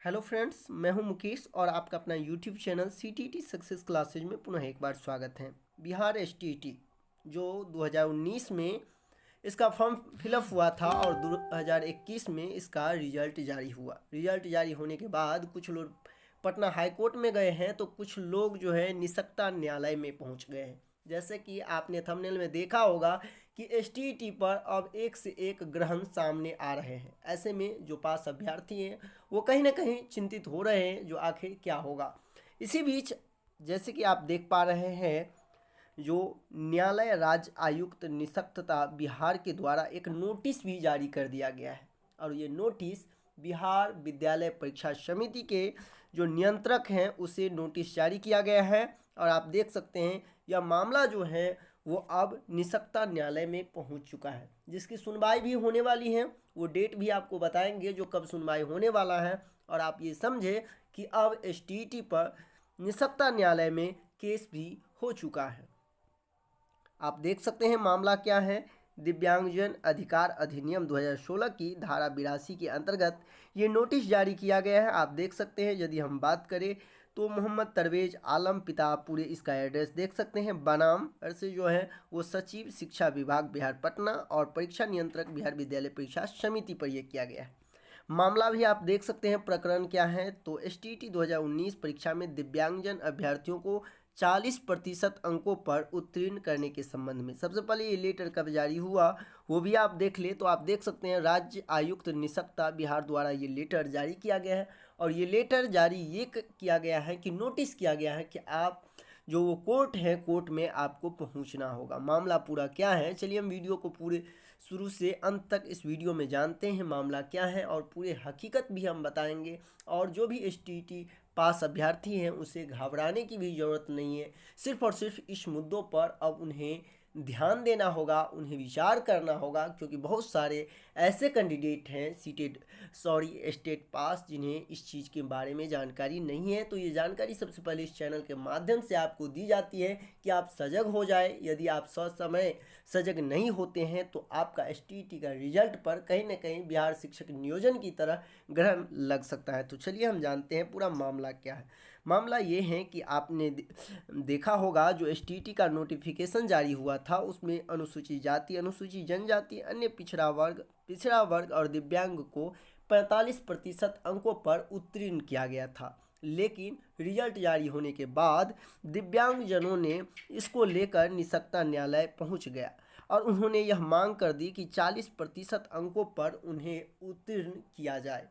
Hello friends, मैं हूं मुकेश और आपका अपना YouTube channel CTT success classes में पुनः एक बार स्वागत है। बिहार एसटीईटी जो 2019 में इसका फॉर्म फिलअप हुआ था और 2021 में इसका रिजल्ट जारी हुआ। रिजल्ट जारी होने के बाद कुछ लोग पटना हाई कोर्ट में गए हैं तो कुछ लोग जो है निसक्ता न्यायालय में पहुंच गए हैं। जैसे कि आपने थंबनेल में देखा होगा कि एसटीईटी पर अब एक से एक ग्रहण सामने आ रहे हैं। ऐसे में जो पास अभ्यर्थी हैं वो कहीं ना कहीं चिंतित हो रहे हैं जो आखिर क्या होगा। इसी बीच जैसे कि आप देख पा रहे हैं, जो न्यायालय राज्य आयुक्त निसक्तता बिहार के द्वारा एक नोटिस भी जारी कर दिया गया है और ये नोटिस बिहार विद्यालय परीक्षा समिति के जो नियंत्रक हैं उसे नोटिस जारी किया गया है। और आप देख सकते हैं यह मामला जो है वो अब निसक्ता न्यायालय में पहुंच चुका है, जिसकी सुनवाई भी होने वाली है। वो डेट भी आपको बताएंगे जो कब सुनवाई होने वाला है। और आप ये समझे कि अब एसटीईटी पर निसक्ता न्यायालय में केस भी हो चुका है। आप देख सकते हैं मामला क्या है। दिव्यांगजन अधिकार अधिनियम 2016 की धारा 82 के अंतर्गत ये नोटिस जारी किया गया है। आप देख सकते हैं, यदि हम बात करें तो मोहम्मद तरवेज आलम पिता, पूरे इसका एड्रेस देख सकते हैं। बनाम से जो है वो सचिव शिक्षा विभाग बिहार पटना और परीक्षा नियंत्रक बिहार विद्यालय परीक्षा समिति पर यह किया गया है। मामला भी आप देख सकते हैं, प्रकरण क्या है तो एसटीईटी 2019 परीक्षा में दिव्यांगजन अभ्यर्थियों को 40% अंकों पर उत्तीर्ण करने के संबंध में सबसे पहले ये लेटर कब जारी हुआ वो भी आप देख ले तो आप देख सकते हैं राज्य आयुक्त निसक्ता बिहार द्वारा ये लेटर जारी किया गया है। और ये लेटर जारी ये किया गया है कि नोटिस किया गया है कि आप जो वो कोर्ट है, कोर्ट में आपको पहुंचना होगा। मामला पूरा क्या है, चलिए हम वीडियो को पूरे शुरू से अंत तक इस वीडियो में जानते हैं मामला क्या है और पूरे हकीकत भी हम बताएंगे। और जो भी एसटीईटी पास अभ्यर्थी हैं उसे घबराने की भी ज़रूरत नहीं है। सिर्फ और सिर्फ इस मुद्दों पर अब उन्हें ध्यान देना होगा, उन्हें विचार करना होगा, क्योंकि बहुत सारे ऐसे कैंडिडेट हैं स्टेट पास जिन्हें इस चीज़ के बारे में जानकारी नहीं है। तो ये जानकारी सबसे पहले इस चैनल के माध्यम से आपको दी जाती है कि आप सजग हो जाए। यदि आप समय सजग नहीं होते हैं तो आपका एसटीईटी का रिजल्ट पर कहीं ना कहीं बिहार शिक्षक नियोजन की तरह ग्रहण लग सकता है। तो चलिए हम जानते हैं पूरा मामला क्या है। मामला ये है कि आपने देखा होगा जो एसटीईटी का नोटिफिकेशन जारी हुआ था उसमें अनुसूचित जाति, अनुसूचित जनजाति, अन्य पिछड़ा वर्ग और दिव्यांग को 45% अंकों पर उत्तीर्ण किया गया था। लेकिन रिजल्ट जारी होने के बाद दिव्यांगजनों ने इसको लेकर निसक्ता न्यायालय पहुंच गया और उन्होंने यह मांग कर दी कि 40% अंकों पर उन्हें उत्तीर्ण किया जाए।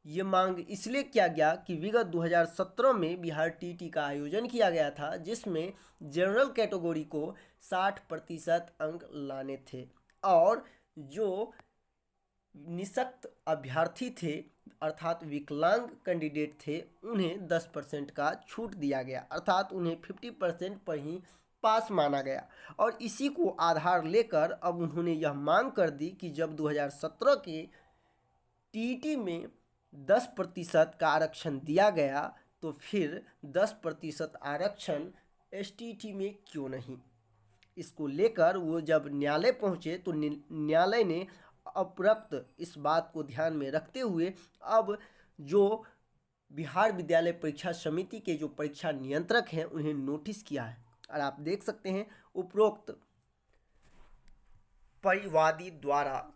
ये मांग इसलिए किया गया कि विगत 2017 में बिहार टीटी का आयोजन किया गया था जिसमें जनरल कैटेगरी को 60% अंक लाने थे और जो निसक्त अभ्यर्थी थे अर्थात विकलांग कैंडिडेट थे उन्हें 10% का छूट दिया गया, अर्थात उन्हें 50% पर ही पास माना गया। और इसी को आधार लेकर अब उन्होंने यह मांग कर दी कि जब 2017 के टीटी में 10% का आरक्षण दिया गया तो फिर 10% आरक्षण एसटीटी में क्यों नहीं। इसको लेकर वो जब न्यायालय पहुंचे तो न्यायालय ने उपरोक्त इस बात को ध्यान में रखते हुए अब जो बिहार विद्यालय परीक्षा समिति के जो परीक्षा नियंत्रक हैं उन्हें नोटिस किया है। और आप देख सकते हैं उपरोक्त परिवादी द्वारा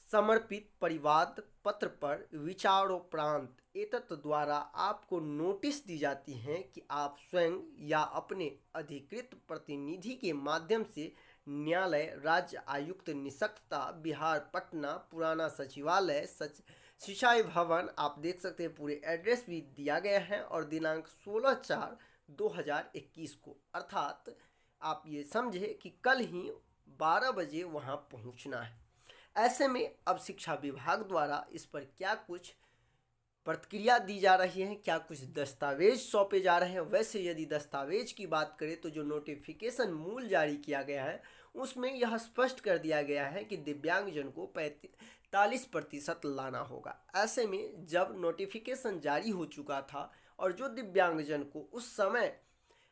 समर्पित परिवाद पत्र पर विचारोपरांत एतत् द्वारा आपको नोटिस दी जाती है कि आप स्वयं या अपने अधिकृत प्रतिनिधि के माध्यम से न्यायालय राज्य आयुक्त निसक्ता बिहार पटना पुराना सचिवालय सिंचाई भवन, आप देख सकते हैं पूरे एड्रेस भी दिया गया है और दिनांक 16/4/2021 को, अर्थात आप ये समझे कि कल ही 12 बजे वहाँ पहुँचना है। ऐसे में अब शिक्षा विभाग द्वारा इस पर क्या कुछ प्रतिक्रिया दी जा रही है, क्या कुछ दस्तावेज सौंपे जा रहे हैं। वैसे यदि दस्तावेज की बात करें तो जो नोटिफिकेशन मूल जारी किया गया है उसमें यह स्पष्ट कर दिया गया है कि दिव्यांगजन को 45% लाना होगा। ऐसे में जब नोटिफिकेशन जारी हो चुका था और जो दिव्यांगजन को उस समय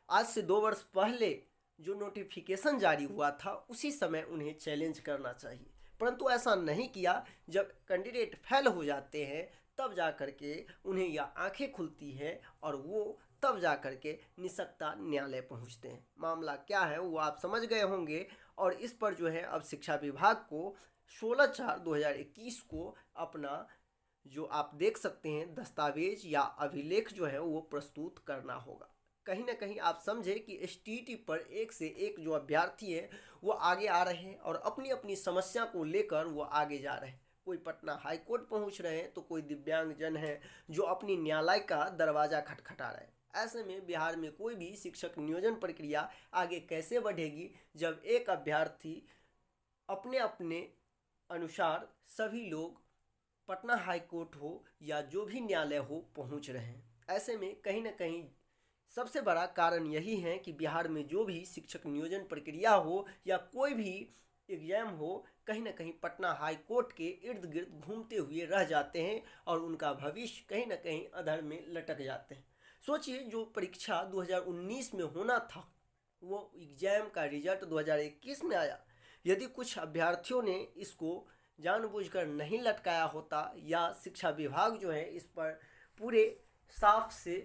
आज से 2 वर्ष पहले जो नोटिफिकेशन जारी हुआ था उसी समय उन्हें चैलेंज करना चाहिए, परंतु ऐसा नहीं किया। जब कैंडिडेट फेल हो जाते हैं तब जा कर के उन्हें यह आंखें खुलती हैं और वो तब जा कर के निसक्ता न्यायालय पहुंचते हैं। मामला क्या है वो आप समझ गए होंगे। और इस पर जो है अब शिक्षा विभाग को 16/4/2021 को अपना जो आप देख सकते हैं दस्तावेज या अभिलेख जो है वो प्रस्तुत करना होगा। कहीं ना कहीं आप समझे कि एसटीईटी पर एक से एक जो अभ्यर्थी हैं वो आगे आ रहे हैं और अपनी अपनी समस्या को लेकर वो आगे जा रहे हैं। कोई पटना हाई कोर्ट पहुंच रहे हैं तो कोई दिव्यांगजन है जो अपनी न्यायालय का दरवाज़ा खटखटा रहे हैं। ऐसे में बिहार में कोई भी शिक्षक नियोजन प्रक्रिया आगे कैसे बढ़ेगी जब एक अभ्यर्थी अपने अपने अनुसार सभी लोग पटना हाई कोर्ट हो या जो भी न्यायालय हो पहुंच रहे हैं। ऐसे में कहीं ना कहीं सबसे बड़ा कारण यही है कि बिहार में जो भी शिक्षक नियोजन प्रक्रिया हो या कोई भी एग्जाम हो कहीं ना कहीं पटना हाई कोर्ट के इर्द गिर्द घूमते हुए रह जाते हैं और उनका भविष्य कहीं ना कहीं अधर में लटक जाते हैं। सोचिए जो परीक्षा 2019 में होना था वो एग्जाम का रिजल्ट 2021 में आया। यदि कुछ अभ्यर्थियों ने इसको जानबूझकर नहीं लटकाया होता या शिक्षा विभाग जो है इस पर पूरे साफ से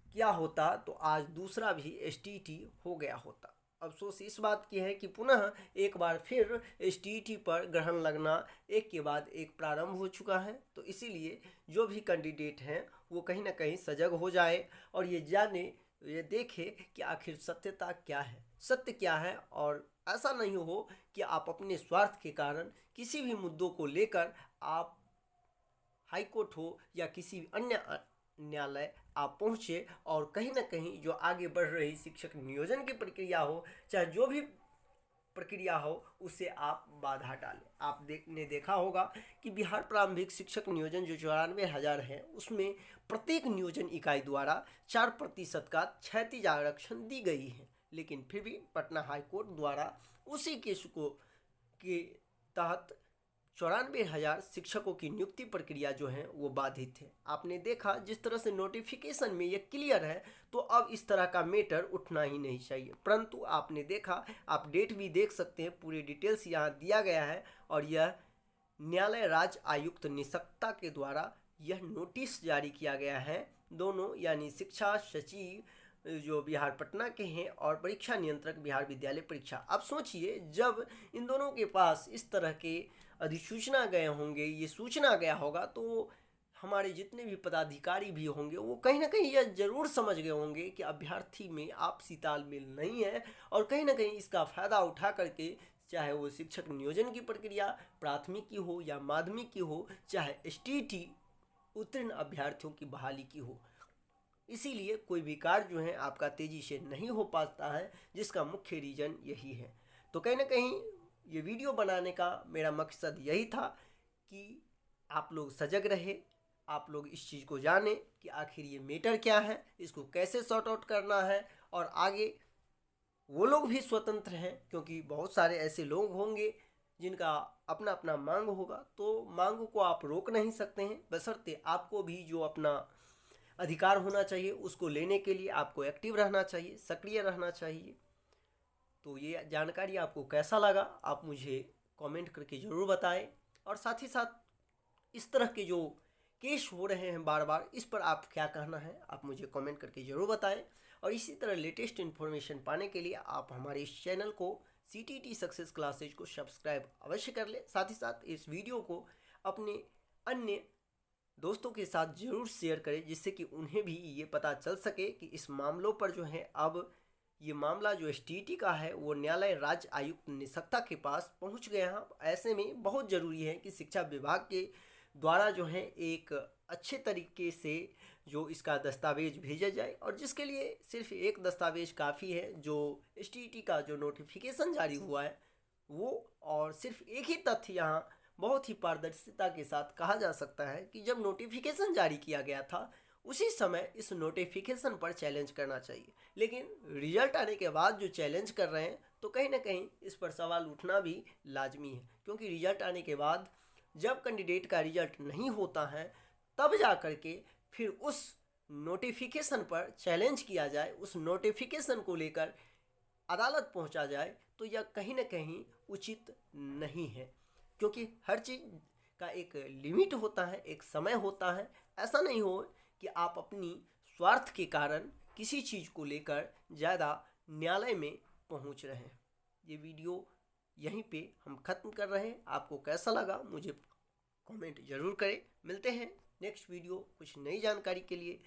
किया होता तो आज दूसरा भी एसटीईटी हो गया होता। अफसोस इस बात की है कि पुनः एक बार फिर एसटीईटी पर ग्रहण लगना एक के बाद एक प्रारंभ हो चुका है। तो इसीलिए जो भी कैंडिडेट हैं वो कहीं ना कहीं सजग हो जाए और ये जाने ये देखे कि आखिर सत्यता क्या है, सत्य क्या है। और ऐसा नहीं हो कि आप अपने स्वार्थ के कारण किसी भी मुद्दों को लेकर आप हाई कोर्ट हो या किसी अन्य न्यायालय आप पहुँचे और कहीं ना कहीं जो आगे बढ़ रही शिक्षक नियोजन की प्रक्रिया हो चाहे जो भी प्रक्रिया हो उसे आप बाधा डालें। आपने देखा होगा कि बिहार प्रारंभिक शिक्षक नियोजन जो 94,000 है उसमें प्रत्येक नियोजन इकाई द्वारा 4% का क्षैतिज आरक्षण दी गई है, लेकिन फिर भी पटना हाई कोर्ट द्वारा उसी केस को के तहत 94,000 शिक्षकों की नियुक्ति प्रक्रिया जो है वो बाधित है। आपने देखा जिस तरह से नोटिफिकेशन में ये क्लियर है तो अब इस तरह का मैटर उठना ही नहीं चाहिए। परंतु आपने देखा, आप डेट भी देख सकते हैं, पूरी डिटेल्स यहाँ दिया गया है और यह न्यायालय राज्य आयुक्त निसक्ता के द्वारा यह नोटिस जारी किया गया है। दोनों यानी शिक्षा सचिव जो बिहार पटना के हैं और परीक्षा नियंत्रक बिहार विद्यालय परीक्षा। अब सोचिए जब इन दोनों के पास इस तरह के अधिसूचना गए होंगे, ये सूचना गया होगा, तो हमारे जितने भी पदाधिकारी भी होंगे वो कहीं ना कहीं यह जरूर समझ गए होंगे कि अभ्यर्थी में आपसी तालमेल नहीं है और कहीं ना कहीं इसका फ़ायदा उठा करके चाहे वो शिक्षक नियोजन की प्रक्रिया प्राथमिक की हो या माध्यमिक की हो, चाहे एसटीईटी उत्तीर्ण अभ्यर्थियों की बहाली की हो, इसीलिए कोई भी कार्य जो है आपका तेज़ी से नहीं हो पाता है, जिसका मुख्य रीज़न यही है। तो कहीं ना कहीं ये वीडियो बनाने का मेरा मकसद यही था कि आप लोग सजग रहे, आप लोग इस चीज़ को जानें कि आखिर ये मैटर क्या है, इसको कैसे सॉर्ट आउट करना है और आगे वो लोग भी स्वतंत्र हैं क्योंकि बहुत सारे ऐसे लोग होंगे जिनका अपना अपना मांग होगा, तो मांग को आप रोक नहीं सकते हैं, बशर्ते आपको भी जो अपना अधिकार होना चाहिए उसको लेने के लिए आपको एक्टिव रहना चाहिए, सक्रिय रहना चाहिए। तो ये जानकारी आपको कैसा लगा आप मुझे कमेंट करके ज़रूर बताएं और साथ ही साथ इस तरह के जो केस हो रहे हैं बार बार, इस पर आप क्या कहना है आप मुझे कमेंट करके ज़रूर बताएं। और इसी तरह लेटेस्ट इन्फॉर्मेशन पाने के लिए आप हमारे इस चैनल को CTET सक्सेस क्लासेज को सब्सक्राइब अवश्य कर लें। साथ ही साथ इस वीडियो को अपने अन्य दोस्तों के साथ ज़रूर शेयर करें जिससे कि उन्हें भी ये पता चल सके कि इस मामलों पर जो है अब ये मामला जो एसटीईटी का है वो न्यायालय राज्य आयुक्त निसक्ता के पास पहुंच गया है। ऐसे में बहुत ज़रूरी है कि शिक्षा विभाग के द्वारा जो है एक अच्छे तरीके से जो इसका दस्तावेज भेजा जाए और जिसके लिए सिर्फ एक दस्तावेज काफ़ी है। जो एसटीईटी का जो नोटिफिकेशन जारी हुआ है वो, और सिर्फ एक ही तथ्य यहाँ बहुत ही पारदर्शिता के साथ कहा जा सकता है कि जब नोटिफिकेशन जारी किया गया था उसी समय इस नोटिफिकेशन पर चैलेंज करना चाहिए, लेकिन रिजल्ट आने के बाद जो चैलेंज कर रहे हैं तो कहीं ना कहीं इस पर सवाल उठना भी लाजमी है। क्योंकि रिजल्ट आने के बाद जब कैंडिडेट का रिजल्ट नहीं होता है तब जा कर के फिर उस नोटिफिकेशन पर चैलेंज किया जाए, उस नोटिफिकेशन को लेकर अदालत पहुंचा जाए, तो यह कहीं ना कहीं उचित नहीं है। क्योंकि हर चीज़ का एक लिमिट होता है, एक समय होता है। ऐसा नहीं हो कि आप अपनी स्वार्थ के कारण किसी चीज़ को लेकर ज़्यादा न्यायालय में पहुंच रहे हैं। ये वीडियो यहीं पे हम ख़त्म कर रहे हैं। आपको कैसा लगा मुझे कमेंट ज़रूर करें। मिलते हैं नेक्स्ट वीडियो कुछ नई जानकारी के लिए।